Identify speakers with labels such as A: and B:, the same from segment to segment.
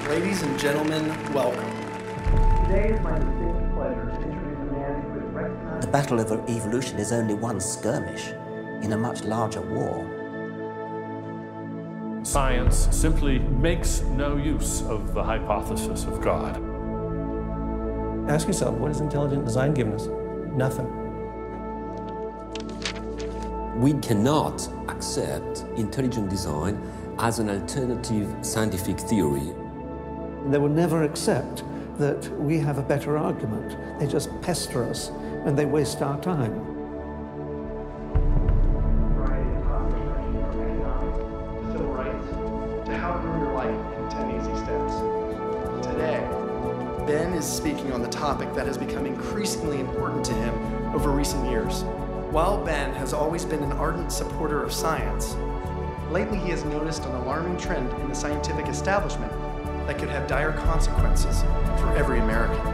A: Ladies and gentlemen, welcome. Today is my distinct pleasure to introduce a man who is recognized.
B: The battle of evolution is only one skirmish in a much larger war.
C: Science simply makes no use of the hypothesis of God.
D: Ask yourself, what has intelligent design given us? Nothing.
E: We cannot accept intelligent design as an alternative scientific theory.
F: They will never accept that we have a better argument. They just pester us and they waste our time.
A: Civil rights, to how to ruin your life in 10 easy steps. Today, Ben is speaking on the topic that has become increasingly important to him over recent years. While Ben has always been an ardent supporter of science, lately he has noticed an alarming trend in the scientific establishment that could have dire consequences for every American.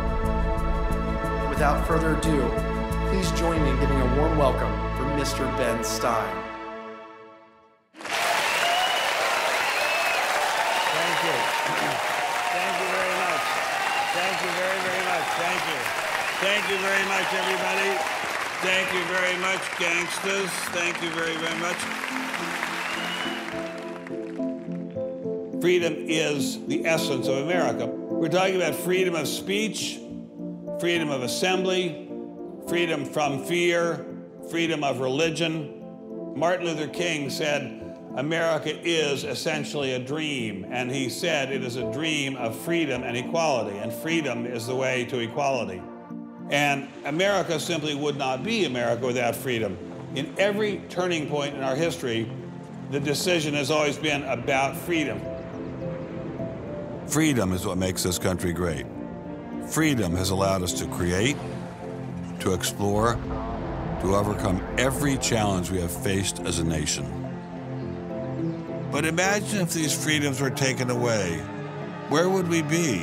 A: Without further ado, please join me in giving a warm welcome for Mr. Ben Stein.
G: Thank you. Thank you very much. Thank you very, very much. Thank you. Thank you very much, everybody. Thank you very much, gangsters. Thank you very, very much. Freedom is the essence of America. We're talking about freedom of speech, freedom of assembly, freedom from fear, freedom of religion. Martin Luther King said, America is essentially a dream, and he said it is a dream of freedom and equality, and freedom is the way to equality. And America simply would not be America without freedom. In every turning point in our history, the decision has always been about freedom.
H: Freedom is what makes this country great. Freedom has allowed us to create, to explore, to overcome every challenge we have faced as a nation. But imagine if these freedoms were taken away. Where would we be?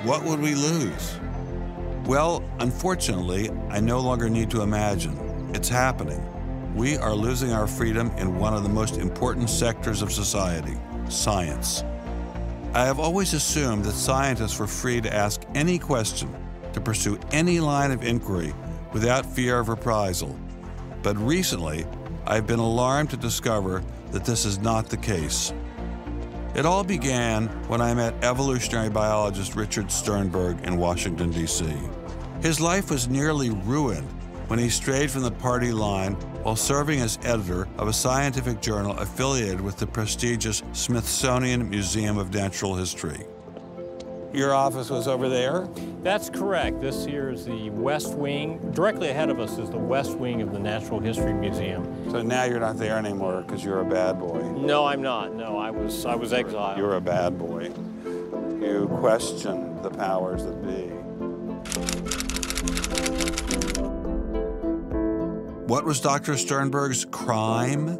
H: What would we lose? Well, unfortunately, I no longer need to imagine. It's happening. We are losing our freedom in one of the most important sectors of society, science. I have always assumed that scientists were free to ask any question, to pursue any line of inquiry without fear of reprisal. But recently, I've been alarmed to discover that this is not the case. It all began when I met evolutionary biologist Richard Sternberg in Washington, D.C. His life was nearly ruined when he strayed from the party line while serving as editor of a scientific journal affiliated with the prestigious Smithsonian Museum of Natural History.
G: Your office was over there?
I: That's correct. This here is the West Wing. Directly ahead of us is the West Wing of the Natural History Museum.
G: So now you're not there anymore because you're a bad boy.
I: No, I'm not. No, I was exiled.
G: You're a bad boy. You questioned the powers that be.
H: What was Dr. Sternberg's crime?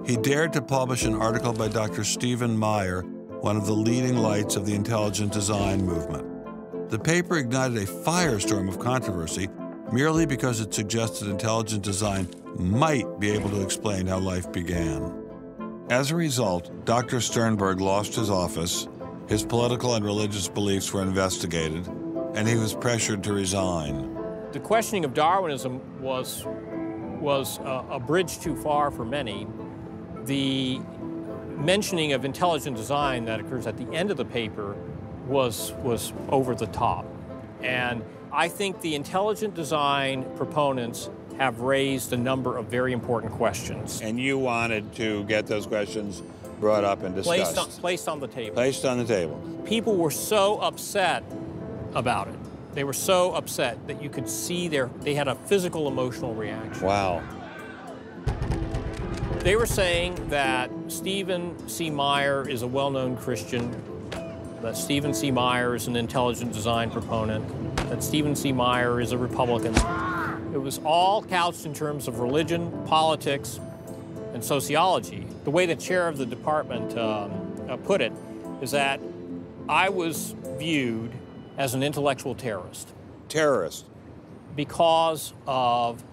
H: He dared to publish an article by Dr. Stephen Meyer, one of the leading lights of the intelligent design movement. The paper ignited a firestorm of controversy merely because it suggested intelligent design might be able to explain how life began. As a result, Dr. Sternberg lost his office, his political and religious beliefs were investigated, and he was pressured to resign.
I: The questioning of Darwinism was a bridge too far for many. The mentioning of intelligent design that occurs at the end of the paper was over the top. And I think the intelligent design proponents have raised a number of very important questions.
G: And you wanted to get those questions brought up and discussed.
I: Placed on the table.
G: Placed on the table.
I: People were so upset about it. They were so upset that you could see they had a physical, emotional reaction.
G: Wow.
I: They were saying that Stephen C. Meyer is a well-known Christian, that Stephen C. Meyer is an intelligent design proponent, that Stephen C. Meyer is a Republican. It was all couched in terms of religion, politics, and sociology. The way the chair of the department put it is that I was viewed as an intellectual terrorist.
G: Terrorist?
I: Because of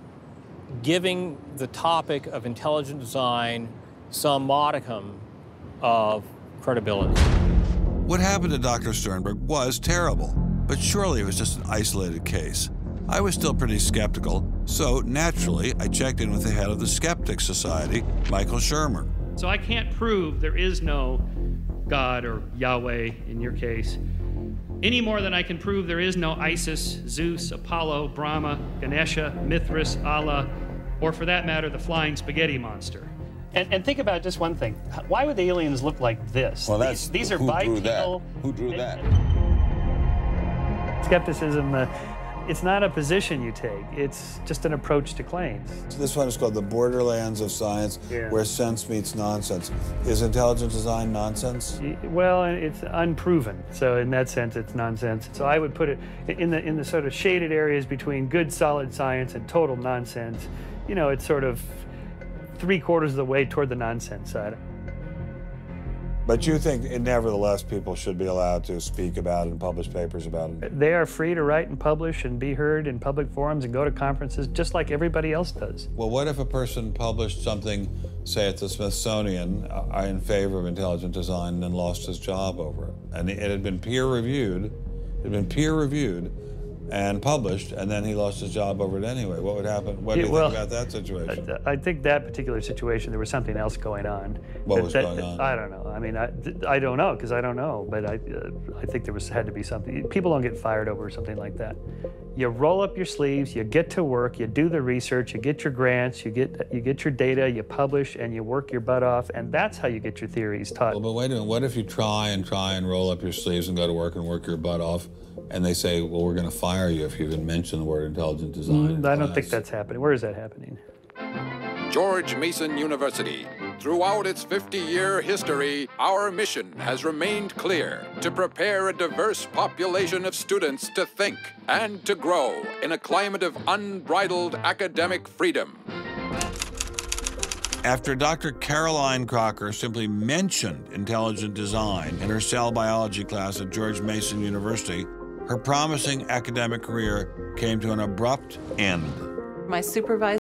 I: giving the topic of intelligent design some modicum of credibility.
H: What happened to Dr. Sternberg was terrible, but surely it was just an isolated case. I was still pretty skeptical, so naturally I checked in with the head of the Skeptics Society, Michael Shermer.
J: So I can't prove there is no God or Yahweh in your case, any more than I can prove there is no Isis, Zeus, Apollo, Brahma, Ganesha, Mithras, Allah, or for that matter, the flying spaghetti monster. And think about just one thing. Why would the aliens look like this?
K: Well,
J: these are bipedal.
K: Who drew that?
J: Skepticism, it's not a position you take. It's just an approach to claims.
G: This one is called the borderlands of science, where sense meets nonsense. Is intelligent design nonsense?
J: Well, it's unproven. So in that sense, it's nonsense. So I would put it in the sort of shaded areas between good, solid science and total nonsense. You know, it's sort of 3/4 of the way toward the nonsense side.
G: But you think, nevertheless, people should be allowed to speak about it and publish papers about it?
J: They are free to write and publish and be heard in public forums and go to conferences just like everybody else does.
G: Well, what if a person published something, say at the Smithsonian, in favor of intelligent design and then lost his job over it? And it had been peer-reviewed, and published, and then he lost his job over it anyway. What would happen? What do you think about that situation?
J: I think that particular situation, there was something else going on.
G: What was going on?
J: I don't know. I mean, I don't know, because I don't know, but I think there had to be something. People don't get fired over something like that. You roll up your sleeves, you get to work, you do the research, you get your grants, you get your data, you publish, and you work your butt off, and that's how you get your theories taught.
H: Well, but wait a minute, what if you try and roll up your sleeves and go to work and work your butt off, and they say, well, we're going to fire you if you even mention the word intelligent design?
J: I don't think that's happening. Where is that happening?
L: George Mason University. Throughout its 50-year history, our mission has remained clear: to prepare a diverse population of students to think and to grow in a climate of unbridled academic freedom.
H: After Dr. Caroline Crocker simply mentioned intelligent design in her cell biology class at George Mason University, her promising academic career came to an abrupt end.
M: My supervisor